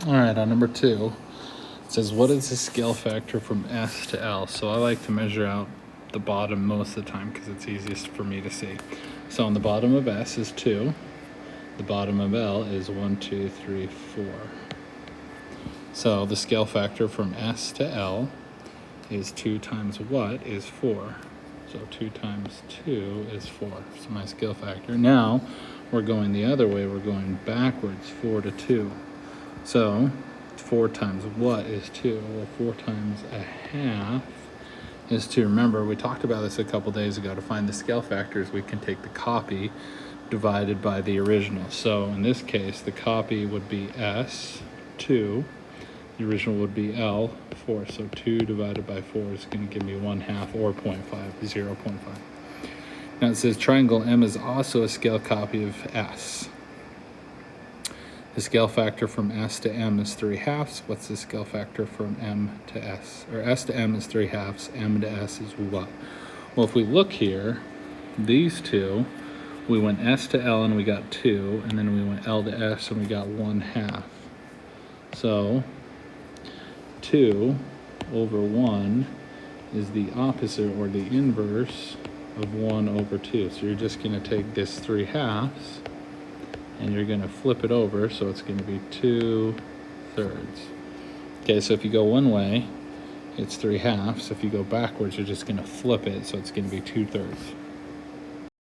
All right, on number 2, it says, what is the scale factor from S to L? So I like to measure out the bottom most of the time because it's easiest for me to see. So on the bottom of S is 2. The bottom of L is 1, 2, 3, 4. So the scale factor from S to L is 2 times what is 4. So 2 times 2 is 4. So my scale factor. Now we're going the other way. We're going backwards, 4 to 2. So 4 times what is 2? Well, 4 times a half is 2. Remember, we talked about this a couple days ago. To find the scale factors, we can take the copy divided by the original. So in this case, the copy would be S, 2. The original would be L, 4. So 2 divided by 4 is going to give me 1/2 or 0.5, 0.5. Now it says triangle M is also a scale copy of S. The scale factor from S to M is 3/2. What's the scale factor from M to S? Or S to M is 3/2. M to S is what? Well, if we look here, these two, we went S to L and we got 2, and then we went L to S and we got 1/2. So 2 over 1 is the opposite or the inverse of 1 over 2. So you're just going to take this 3/2 and you're going to flip it over, so it's going to be 2/3. Okay, so if you go one way, it's 3/2. If you go backwards, you're just going to flip it, so it's going to be 2/3.